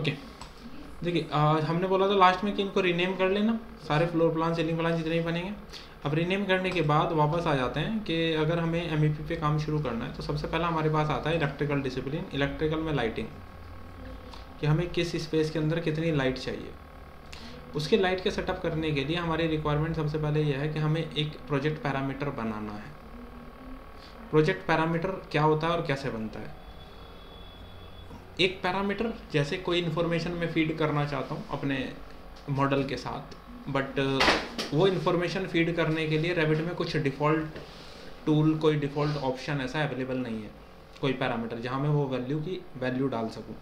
Okay, देखिए हमने बोला था लास्ट में कि इनको रीनेम कर लेना, सारे फ्लोर प्लान सीलिंग प्लान जितने भी बनेंगे। अब रीनेम करने के बाद वापस आ जाते हैं कि अगर हमें एमईपी पे काम शुरू करना है तो सबसे पहला हमारे पास आता है इलेक्ट्रिकल डिसिप्लिन, इलेक्ट्रिकल में लाइटिंग, कि हमें किस स्पेस के अंदर कितनी लाइट चाहिए। उसके लाइट के सेटअप करने के लिए हमारी रिक्वायरमेंट सबसे पहले यह है कि हमें एक प्रोजेक्ट पैरामीटर बनाना है। प्रोजेक्ट पैरामीटर क्या होता है और कैसे बनता है? एक पैरामीटर जैसे कोई इन्फॉर्मेशन मैं फीड करना चाहता हूँ अपने मॉडल के साथ, बट वो इन्फॉर्मेशन फीड करने के लिए रेविट में कुछ डिफ़ॉल्ट टूल, कोई डिफ़ॉल्ट ऑप्शन ऐसा अवेलेबल नहीं है, कोई पैरामीटर जहाँ मैं वो वैल्यू डाल सकूँ।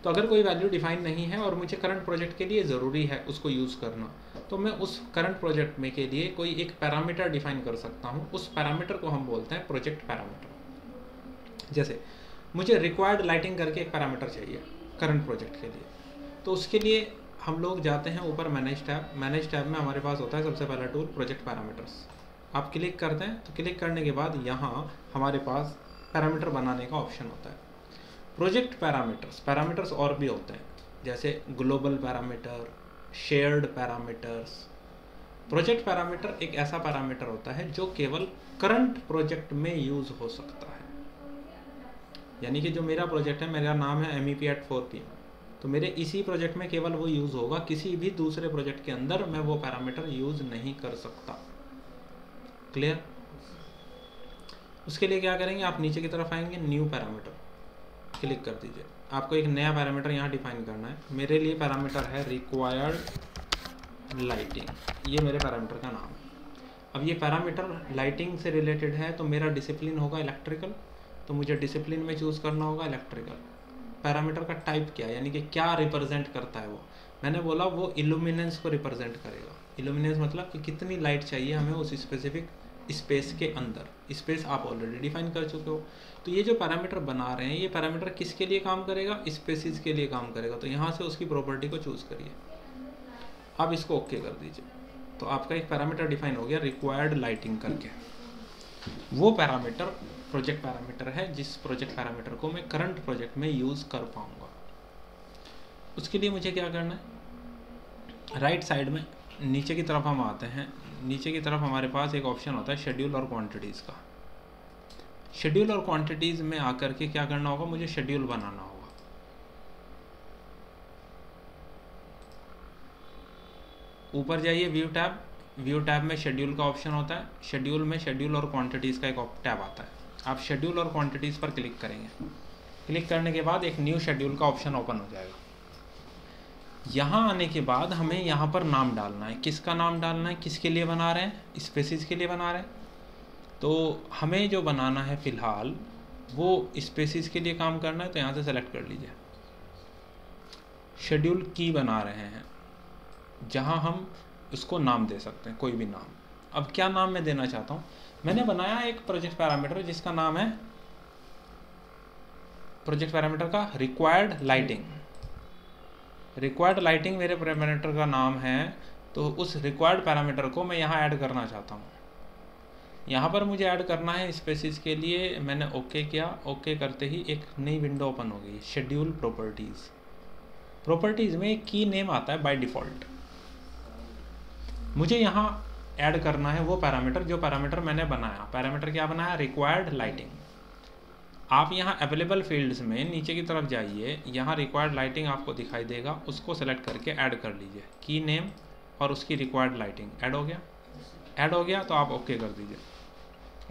तो अगर कोई वैल्यू डिफाइन नहीं है और मुझे करंट प्रोजेक्ट के लिए ज़रूरी है उसको यूज़ करना, तो मैं उस करंट प्रोजेक्ट में के लिए कोई एक पैरामीटर डिफाइन कर सकता हूँ। उस पैरामीटर को हम बोलते हैं प्रोजेक्ट पैरामीटर। जैसे मुझे रिक्वायर्ड लाइटिंग करके एक पैरामीटर चाहिए करंट प्रोजेक्ट के लिए, तो उसके लिए हम लोग जाते हैं ऊपर मैनेज टैब। मैनेज टैब में हमारे पास होता है सबसे पहला टूल प्रोजेक्ट पैरामीटर्स। आप क्लिक करते हैं तो क्लिक करने के बाद यहाँ हमारे पास पैरामीटर बनाने का ऑप्शन होता है। प्रोजेक्ट पैरामीटर्स और भी होते हैं, जैसे global parameter, shared parameters. Project parameter एक ऐसा पैरामीटर होता है जो केवल करंट प्रोजेक्ट में यूज़ हो सकता है। यानी कि जो मेरा प्रोजेक्ट है, मेरा नाम है MEP@4PM, तो मेरे इसी प्रोजेक्ट में केवल वो यूज़ होगा, किसी भी दूसरे प्रोजेक्ट के अंदर मैं वो पैरामीटर यूज़ नहीं कर सकता। क्लियर? उसके लिए क्या करेंगे, आप नीचे की तरफ आएंगे, न्यू पैरामीटर क्लिक कर दीजिए। आपको एक नया पैरामीटर यहाँ डिफाइन करना है। मेरे लिए पैरामीटर है रिक्वायर्ड लाइटिंग, ये मेरे पैरामीटर का नाम है। अब ये पैरामीटर लाइटिंग से रिलेटेड है, तो मेरा डिसिप्लिन होगा इलेक्ट्रिकल, तो मुझे डिसिप्लिन में चूज़ करना होगा इलेक्ट्रिकल। पैरामीटर का टाइप क्या है, यानी कि क्या रिप्रेजेंट करता है वो, मैंने बोला वो इल्यूमिनेंस को रिप्रेजेंट करेगा। इल्यूमिनेंस मतलब कि कितनी लाइट चाहिए हमें उस स्पेसिफिक स्पेस के अंदर। स्पेस आप ऑलरेडी डिफाइन कर चुके हो। तो ये जो पैरामीटर बना रहे हैं, ये पैरामीटर किसके लिए काम करेगा, स्पेसिस के लिए काम करेगा। तो यहाँ से उसकी प्रॉपर्टी को चूज़ करिए, आप इसको ओके कर दीजिए। तो आपका एक पैरामीटर डिफाइन हो गया रिक्वायर्ड लाइटिंग करके। वो पैरामीटर प्रोजेक्ट पैरामीटर है जिस प्रोजेक्ट पैरामीटर को मैं करंट प्रोजेक्ट में यूज़ कर पाऊँगा। उसके लिए मुझे क्या करना है, राइट साइड में नीचे की तरफ हम आते हैं। नीचे की तरफ हमारे पास एक ऑप्शन होता है शेड्यूल और क्वांटिटीज़ का। शेड्यूल और क्वांटिटीज़ में आकर के क्या करना होगा, मुझे शेड्यूल बनाना होगा। ऊपर जाइए व्यू टैब में शेड्यूल का ऑप्शन होता है। शेड्यूल में शेड्यूल और क्वांटिटीज़ का एक टैब आता है। आप शेड्यूल और क्वांटिटीज़ पर क्लिक करेंगे। क्लिक करने के बाद एक न्यू शेड्यूल का ऑप्शन ओपन हो जाएगा। यहाँ आने के बाद हमें यहाँ पर नाम डालना है। किसका नाम डालना है, किसके लिए बना रहे हैं, स्पेसिस के लिए बना रहे हैं। तो हमें जो बनाना है फ़िलहाल वो स्पेसिस के लिए काम करना है, तो यहाँ से सेलेक्ट कर लीजिए। शेड्यूल की बना रहे हैं, जहाँ हम उसको नाम दे सकते हैं, कोई भी नाम। अब क्या नाम मैं देना चाहता हूँ, मैंने बनाया एक प्रोजेक्ट पैरामीटर जिसका नाम है प्रोजेक्ट पैरामीटर का रिक्वायर्ड लाइटिंग। रिक्वायर्ड लाइटिंग मेरे पैरामीटर का नाम है, तो उस रिक्वायर्ड पैरामीटर को मैं यहाँ ऐड करना चाहता हूँ। यहाँ पर मुझे ऐड करना है स्पेसिस के लिए। मैंने ओके किया। ओके करते ही एक नई विंडो ओपन हो गई, शेड्यूल प्रॉपर्टीज़। प्रॉपर्टीज़ में एक की नेम आता है बाय डिफ़ॉल्ट। मुझे यहाँ ऐड करना है वो पैरामीटर जो पैरामीटर मैंने बनाया। पैरामीटर क्या बनाया, रिक्वायर्ड लाइटिंग। आप यहाँ अवेलेबल फील्ड्स में नीचे की तरफ जाइए, यहाँ रिक्वायर्ड लाइटिंग आपको दिखाई देगा, उसको सेलेक्ट करके ऐड कर लीजिए। की नेम और उसकी रिक्वायर्ड लाइटिंग ऐड हो गया। ऐड हो गया तो आप ओके कर दीजिए।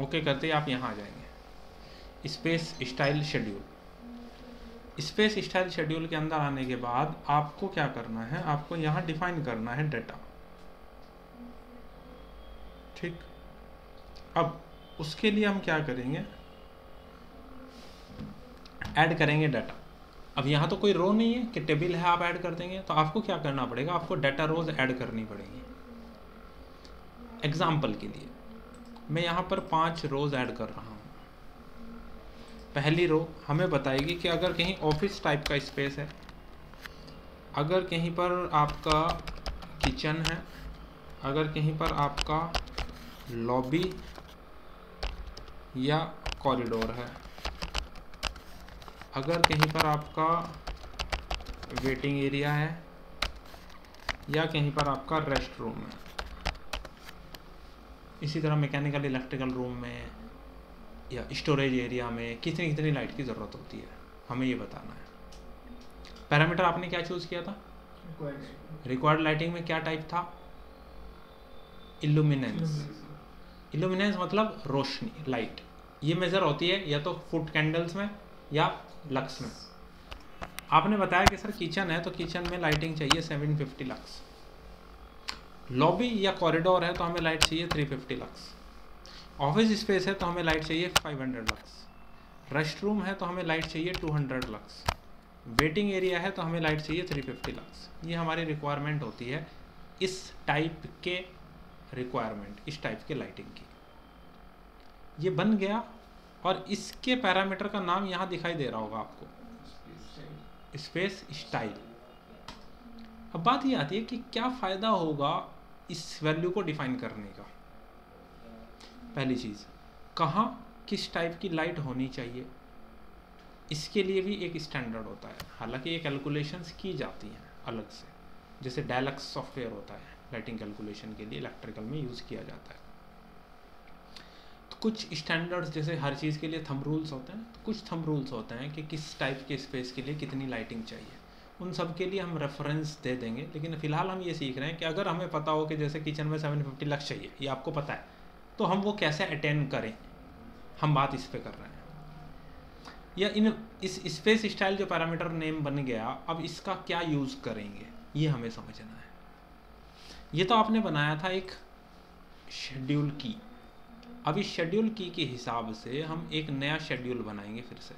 ओके करते ही आप यहाँ आ जाएंगे space style schedule. Space style schedule के अंदर आने के बाद आपको क्या करना है, आपको यहाँ डिफाइन करना है डाटा। ठीक, अब उसके लिए हम क्या करेंगे, ऐड करेंगे डाटा। अब यहाँ तो कोई रो नहीं है कि टेबल है आप ऐड कर देंगे, तो आपको क्या करना पड़ेगा, आपको डाटा रोज ऐड करनी पड़ेगी। एग्जाम्पल के लिए मैं यहाँ पर 5 रोज ऐड कर रहा हूँ। पहली रो हमें बताएगी कि अगर कहीं ऑफिस टाइप का स्पेस है, अगर कहीं पर आपका किचन है, अगर कहीं पर आपका लॉबी या कॉरिडोर है, अगर कहीं पर आपका वेटिंग एरिया है या कहीं पर आपका रेस्ट रूम है। इसी तरह मैकेनिकल इलेक्ट्रिकल रूम में या स्टोरेज एरिया में कितनी कितनी लाइट की ज़रूरत होती है, हमें ये बताना है। पैरामीटर आपने क्या चूज़ किया था? रिक्वायर्ड लाइटिंग में क्या टाइप था? इल्यूमिनेंस। इल्यूमिनेंस मतलब रोशनी, लाइट। ये मेज़र होती है या तो फुट कैंडल्स में या लक्स में। आपने बताया कि सर किचन है तो किचन में लाइटिंग चाहिए 750 लक्स। लॉबी या कॉरिडोर है तो हमें लाइट चाहिए 350 लक्स। ऑफिस स्पेस है तो हमें लाइट चाहिए 500 लक्स। रेस्ट रूम है तो हमें लाइट चाहिए 200 लक्स। वेटिंग एरिया है तो हमें लाइट चाहिए 350 लक्स। ये हमारी रिक्वायरमेंट होती है इस टाइप के रिक्वायरमेंट, इस टाइप के लाइटिंग की। ये बन गया और इसके पैरामीटर का नाम यहाँ दिखाई दे रहा होगा आपको, स्पेस स्टाइल। अब बात ये आती है कि क्या फ़ायदा होगा इस वैल्यू को डिफाइन करने का। पहली चीज़, कहाँ किस टाइप की लाइट होनी चाहिए, इसके लिए भी एक स्टैंडर्ड होता है। हालांकि ये कैलकुलेशंस की जाती हैं अलग से, जैसे डायलक्स सॉफ्टवेयर होता है लाइटिंग कैलकुलेशन के लिए, इलेक्ट्रिकल में यूज़ किया जाता है। तो कुछ स्टैंडर्ड्स, जैसे हर चीज़ के लिए थंब रूल्स होते हैं, तो कुछ थंब रूल्स होते हैं कि किस टाइप के स्पेस के लिए कितनी लाइटिंग चाहिए। उन सब के लिए हम रेफरेंस दे देंगे, लेकिन फ़िलहाल हम ये सीख रहे हैं कि अगर हमें पता हो कि जैसे किचन में 750 लक्स चाहिए, ये आपको पता है, तो हम वो कैसे अटेन करें, हम बात इस पे कर रहे हैं। या इस स्पेस स्टाइल जो पैरामीटर नेम बन गया, अब इसका क्या यूज़ करेंगे ये हमें समझना है। ये तो आपने बनाया था एक शेड्यूल की। अब इस शेड्यूल की के हिसाब से हम एक नया शेड्यूल बनाएंगे फिर से।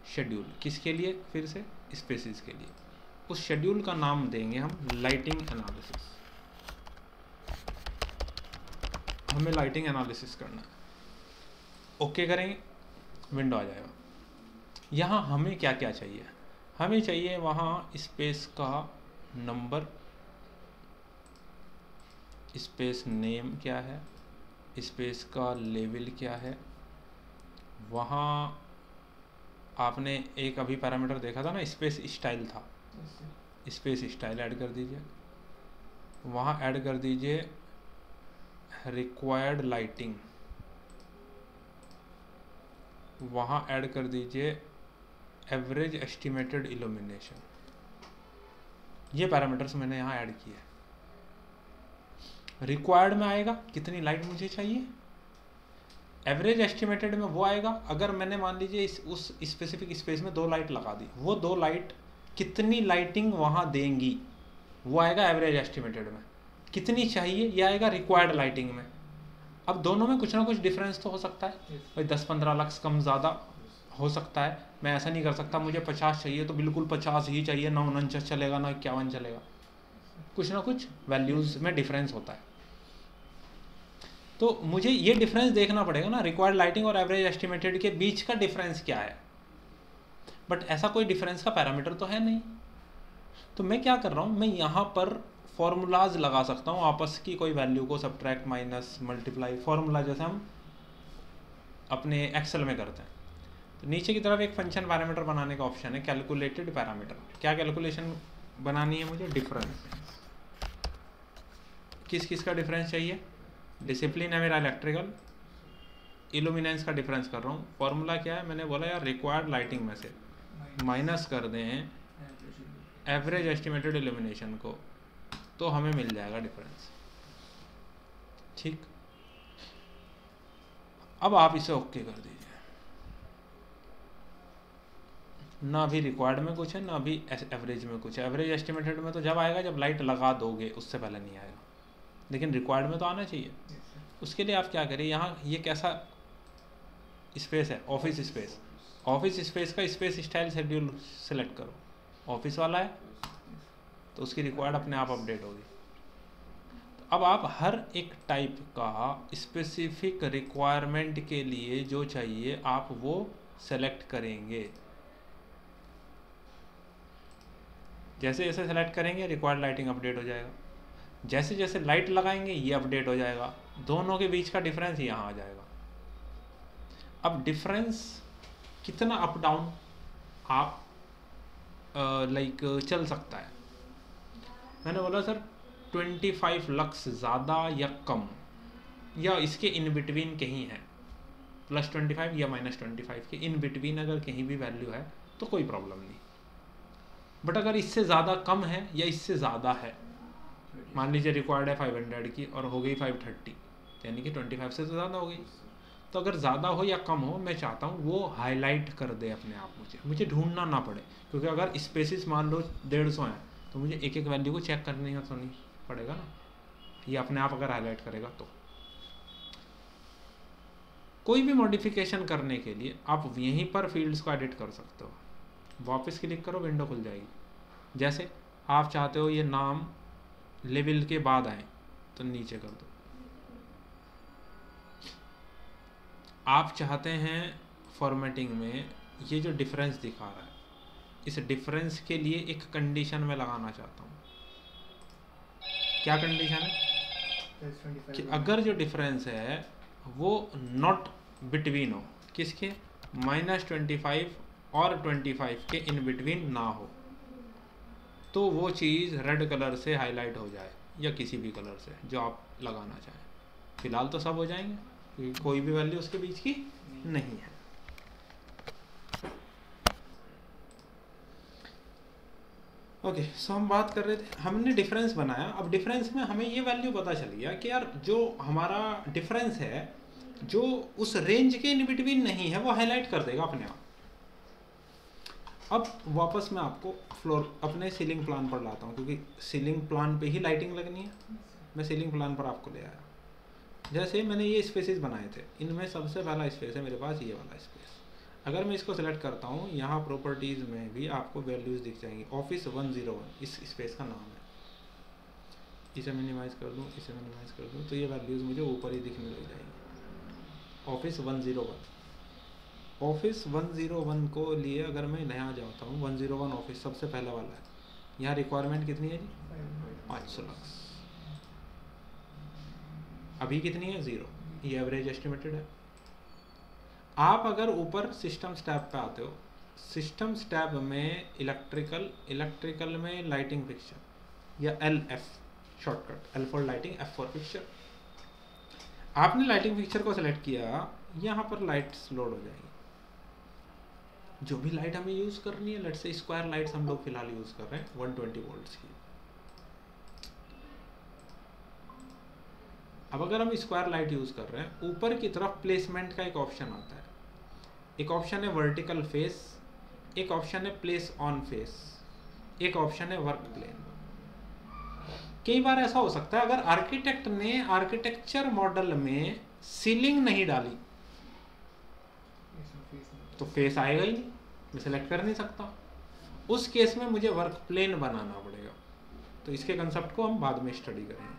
शेड्यूल किसके लिए? फिर से स्पेसिस के लिए। उस शेड्यूल का नाम देंगे हम लाइटिंग एनालिसिस। हमें लाइटिंग एनालिसिस करना है। ओके करेंगे, विंडो आ जाएगा। यहाँ हमें क्या क्या चाहिए? हमें चाहिए वहाँ स्पेस का नंबर, स्पेस नेम क्या है, स्पेस का लेवल क्या है। वहाँ आपने एक अभी पैरामीटर देखा था ना, स्पेस स्टाइल था, स्पेस स्टाइल ऐड कर दीजिए। वहाँ ऐड कर दीजिए रिक्वायर्ड लाइटिंग, वहाँ ऐड कर दीजिए एवरेज एस्टिमेटेड इल्यूमिनेशन। ये पैरामीटर्स मैंने यहाँ ऐड किए। रिक्वायर्ड में आएगा कितनी लाइट मुझे चाहिए, एवरेज एस्टिमेटेड में वो आएगा अगर मैंने मान लीजिए उस स्पेसिफिक स्पेस में 2 लाइट लगा दी, वो 2 लाइट कितनी लाइटिंग वहाँ देंगी, वो आएगा एवरेज एस्टिमेटेड में। कितनी चाहिए ये आएगा रिक्वायर्ड लाइटिंग में। अब दोनों में कुछ ना कुछ डिफरेंस तो हो सकता है भाई, 10-15 लक्स कम ज़्यादा हो सकता है। मैं ऐसा नहीं कर सकता मुझे 50 चाहिए तो बिल्कुल 50 ही चाहिए, ना 49 चलेगा ना 51 चलेगा। कुछ ना कुछ वैल्यूज़ में डिफरेंस होता है। तो मुझे ये डिफरेंस देखना पड़ेगा ना, रिक्वायर्ड लाइटिंग और एवरेज एस्टिमेटेड के बीच का डिफरेंस क्या है। बट ऐसा कोई डिफरेंस का पैरामीटर तो है नहीं। तो मैं क्या कर रहा हूँ, मैं यहाँ पर फॉर्मूलाज लगा सकता हूँ आपस की, कोई वैल्यू को सब्ट्रैक्ट, माइनस, मल्टीप्लाई, फॉर्मूला जैसे हम अपने एक्सेल में करते हैं। तो नीचे की तरफ एक फंक्शन पैरामीटर बनाने का ऑप्शन है, कैलकुलेटेड पैरामीटर। क्या कैलकुलेशन बनानी है मुझे? डिफरेंस। किस किस का डिफरेंस चाहिए? डिसिप्लिन है मेरा इलेक्ट्रिकल, इल्यूमिनेंस का डिफरेंस कर रहा हूँ। फॉर्मूला क्या है? मैंने बोला यार रिक्वायर्ड लाइटिंग में से माइनस कर दें एवरेज एस्टिमेटेड इल्यूमिनेशन को, तो हमें मिल जाएगा डिफरेंस। ठीक, अब आप इसे ओके कर दीजिए। ना अभी रिक्वायर्ड में कुछ है, ना अभी एवरेज में कुछ है। एवरेज एस्टिमेटेड में तो जब आएगा जब लाइट लगा दोगे, उससे पहले नहीं आएगा, लेकिन रिक्वायर्ड में तो आना चाहिए। उसके लिए आप क्या करें, यहाँ ये कैसा स्पेस है? Office space. ऑफिस स्पेस का स्पेस स्टाइल शेड्यूल सेलेक्ट करो। ऑफिस वाला है तो उसकी रिक्वायर्ड अपने आप अपडेट होगी। तो अब आप हर एक टाइप का स्पेसिफिक रिक्वायरमेंट के लिए जो चाहिए आप वो सेलेक्ट करेंगे। जैसे जैसे सेलेक्ट करेंगे रिक्वायर्ड लाइटिंग अपडेट हो जाएगा। जैसे जैसे लाइट लगाएंगे ये अपडेट हो जाएगा। दोनों के बीच का डिफरेंस यहाँ आ जाएगा। अब डिफरेंस कितना अप डाउन आप लाइक चल सकता है। मैंने बोला सर 25 लक्स ज़्यादा या कम या इसके इन बिटवीन कहीं है, +25 या -25 के इन बिटवीन अगर कहीं भी वैल्यू है तो कोई प्रॉब्लम नहीं। बट अगर इससे ज़्यादा कम है या इससे ज़्यादा है, मान लीजिए रिक्वायर्ड है 500 की और हो गई 530, यानी कि 25 से तो ज़्यादा हो गई। तो अगर ज़्यादा हो या कम हो, मैं चाहता हूँ वो हाईलाइट कर दे अपने आप, मुझे ढूंढना ना पड़े। क्योंकि अगर स्पेसिस मान लो 150 हैं तो मुझे एक एक वैल्यू को चेक करने तो नहीं पड़ेगा ना, ये अपने आप अगर हाईलाइट करेगा तो। कोई भी मॉडिफिकेशन करने के लिए आप यहीं पर फील्ड्स को एडिट कर सकते हो। वापस क्लिक करो, विंडो खुल जाएगी। जैसे आप चाहते हो ये नाम लेवल के बाद आए तो नीचे कर दो। आप चाहते हैं फॉर्मेटिंग में ये जो डिफरेंस दिखा रहा है, इस डिफरेंस के लिए एक कंडीशन में लगाना चाहता हूँ। क्या कंडीशन है कि अगर जो डिफरेंस है वो नॉट बिटवीन हो, किसके, -25 और 25 के इन बिटवीन ना हो, तो वो चीज़ रेड कलर से हाईलाइट हो जाए या किसी भी कलर से जो आप लगाना चाहें। फिलहाल तो सब हो जाएंगे क्योंकि कोई भी वैल्यू उसके बीच की नहीं है। ओके, सो हम बात कर रहे थे, हमने डिफरेंस बनाया। अब डिफरेंस में हमें ये वैल्यू पता चल गया कि यार जो हमारा डिफरेंस है जो उस रेंज के इन बिटवीन नहीं है वो हाईलाइट कर देगा अपने आप। अब वापस मैं आपको फ्लोर अपने सीलिंग प्लान पर लाता हूँ, क्योंकि सीलिंग प्लान पे ही लाइटिंग लगनी है। मैं सीलिंग प्लान पर आपको ले आया। जैसे मैंने ये स्पेसेस बनाए थे, इनमें सबसे पहला स्पेस है मेरे पास ये वाला स्पेस। अगर मैं इसको सेलेक्ट करता हूँ, यहाँ प्रॉपर्टीज़ में भी आपको वैल्यूज़ दिख जाएंगी। ऑफिस 101 इस स्पेस का नाम है। इसे मिनिमाइज़ कर दूँ, इसे मिनिमाइज़ कर दूँ, तो ये वैल्यूज़ मुझे ऊपर ही दिखने लग जाएंगी। ऑफिस 101, ऑफिस 101 को लिए अगर मैं नया जाता हूँ, 101 ऑफिस सबसे पहला वाला है। यहाँ रिक्वायरमेंट कितनी है जी, 500 लाख। अभी कितनी है, 0। ये एवरेज एस्टिमेटेड है। आप अगर ऊपर सिस्टम स्टैप पे आते हो, सिस्टम स्टैप में इलेक्ट्रिकल में लाइटिंग फिक्सचर या LF shortcut, L for lighting, F for fixture. आपने लाइटिंग फिक्सचर को सेलेक्ट किया, यहाँ पर लाइट्स लोड हो जाएगी। जो भी लाइट हमें यूज़ करनी है, लेट्स से स्क्वायर लाइट्स हम लोग फिलहाल यूज़ कर रहे हैं 120 वोल्ट्स की। अब अगर हम स्क्वायर लाइट यूज़ कर रहे हैं, ऊपर की तरफ प्लेसमेंट का एक ऑप्शन आता है। एक ऑप्शन है वर्टिकल फेस, एक ऑप्शन है प्लेस ऑन फेस, एक ऑप्शन है वर्क प्लेन। कई बार ऐसा हो सकता है अगर आर्किटेक्ट ने आर्किटेक्चर मॉडल में सीलिंग नहीं डाली तो फेस आएगा ही नहीं, मैं सेलेक्ट कर नहीं सकता। उस केस में मुझे वर्क प्लेन बनाना पड़ेगा। तो इसके कंसेप्ट को हम बाद में स्टडी करेंगे।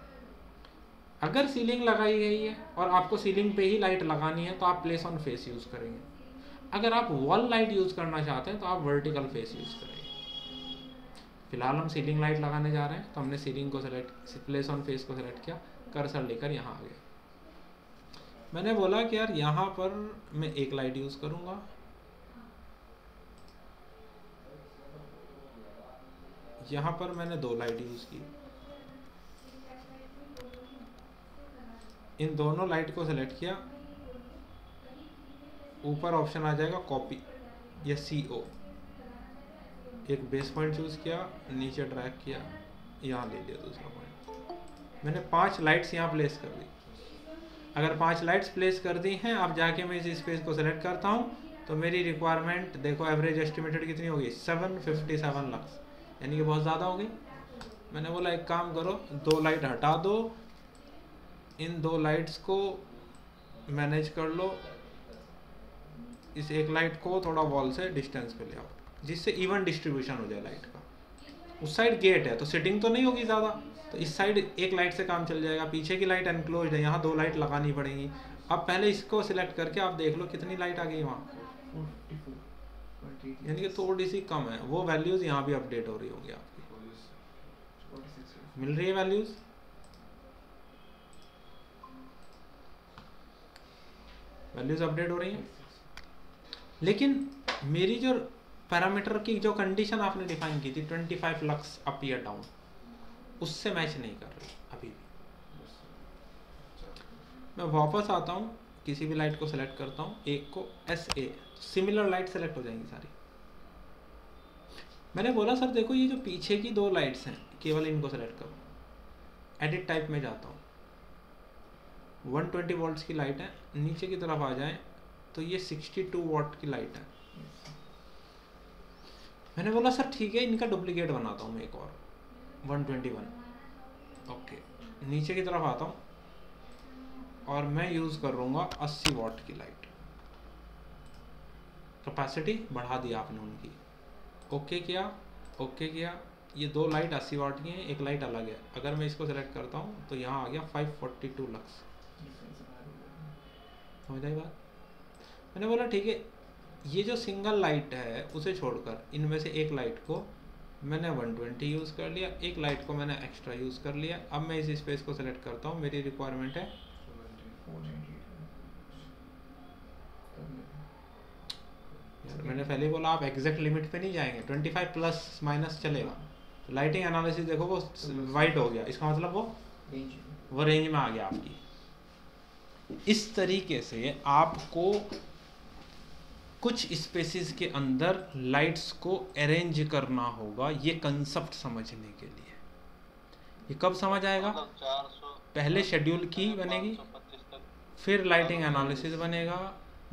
अगर सीलिंग लगाई गई है और आपको सीलिंग पे ही लाइट लगानी है तो आप प्लेस ऑन फेस यूज़ करेंगे। अगर आप वॉल लाइट यूज़ करना चाहते हैं तो आप वर्टिकल फेस यूज़ करेंगे। फिलहाल हम सीलिंग लाइट लगाने जा रहे हैं, तो हमने सीलिंग को सेलेक्ट, प्लेस ऑन फेस को सेलेक्ट किया, कर्सर लेकर यहाँ आ गया। मैंने बोला कि यार यहाँ पर मैं एक लाइट यूज़ करूँगा, यहाँ पर मैंने 2 लाइट यूज़ की। इन दोनों लाइट को सेलेक्ट किया, ऊपर ऑप्शन आ जाएगा कॉपी या CO। एक बेस पॉइंट चूज़ किया, नीचे ड्रैग किया, यहाँ ले लिया दूसरा पॉइंट। मैंने 5 लाइट्स यहाँ प्लेस कर दी। अगर 5 लाइट्स प्लेस कर दी हैं, अब जाके मैं इस स्पेस को सेलेक्ट करता हूँ तो मेरी रिक्वायरमेंट देखो, एवरेज एस्टिमेटेड कितनी होगी, 757 लक्स, यानी कि बहुत ज़्यादा हो गई। मैंने बोला एक काम करो, 2 लाइट हटा दो, इन 2 लाइट्स को मैनेज कर लो, इस एक लाइट को थोड़ा वॉल से डिस्टेंस पे ले आओ, जिससे इवन डिस्ट्रीब्यूशन हो जाए लाइट का। उस साइड गेट है तो सिटिंग तो नहीं होगी ज़्यादा, तो इस साइड एक लाइट से काम चल जाएगा। पीछे की लाइट एनक्लोज्ड है, यहाँ 2 लाइट लगानी पड़ेंगी। अब पहले इसको सिलेक्ट करके आप देख लो कितनी लाइट आ गई वहाँ, यानी कि थोड़ी सी कम है। वो वैल्यूज़ यहाँ भी अपडेट हो रही होंगी आपकी, मिल रही है वैल्यूज़। वैल्यूज़ अपडेट हो रही हैं। लेकिन मेरी जो पैरामीटर की जो कंडीशन आपने डिफाइन की थी 25 लक्स अप या डाउन, उससे मैच नहीं कर रही अभी भी। मैं वापस आता हूँ, किसी भी लाइट को सेलेक्ट करता हूँ, एक को SA, सिमिलर लाइट सेलेक्ट हो जाएंगी सारी। मैंने बोला सर देखो ये जो पीछे की 2 लाइट्स हैं केवल इनको सेलेक्ट करो। एडिट टाइप में जाता हूँ, 120 वोल्ट्स की लाइट है, नीचे की तरफ आ जाए तो ये 62 वॉट की लाइट है। मैंने बोला सर ठीक है, इनका डुप्लीकेट बनाता हूँ मैं एक और 121। ओके, नीचे की तरफ आता हूँ और मैं यूज़ करूँगा 80 वॉट की लाइट। कैपेसिटी बढ़ा दिया आपने उनकी। ओके किया, ओके किया। ये 2 लाइट 80 वाट की हैं, एक लाइट अलग है। अगर मैं इसको सेलेक्ट करता हूँ तो यहाँ आ गया 542 लक्स। समझ आई बात? मैंने बोला ठीक है, ये जो सिंगल लाइट है उसे छोड़कर इनमें से एक लाइट को मैंने 120 यूज़ कर लिया, एक लाइट को मैंने एक्स्ट्रा यूज़ कर लिया। अब मैं इस स्पेस को सेलेक्ट करता हूँ, मेरी रिक्वायरमेंट है यार, मैंने पहले ही बोला आप एग्जैक्ट लिमिट पे नहीं जाएंगे, 25 प्लस माइनस चलेगा। तो लाइटिंग एनालिसिस देखो वो वाइट हो गया, इसका मतलब वो रेंज में आ गया आपकी। इस तरीके से आपको कुछ स्पेसिस के अंदर लाइट्स को अरेंज करना होगा, ये कंसेप्ट समझने के लिए। ये कब समझ आएगा? पहले शेड्यूल की बनेगी, फिर लाइटिंग एनालिसिस बनेगा,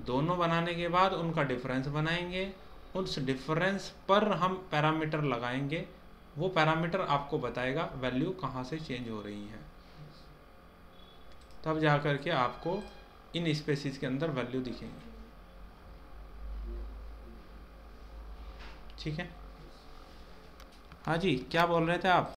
दोनों बनाने के बाद उनका डिफरेंस बनाएंगे, उस डिफरेंस पर हम पैरामीटर लगाएंगे, वो पैरामीटर आपको बताएगा वैल्यू कहाँ से चेंज हो रही है, तब जा कर के आपको इन स्पेसिस के अंदर वैल्यू दिखेंगे। ठीक है? हाँ जी, क्या बोल रहे थे आप?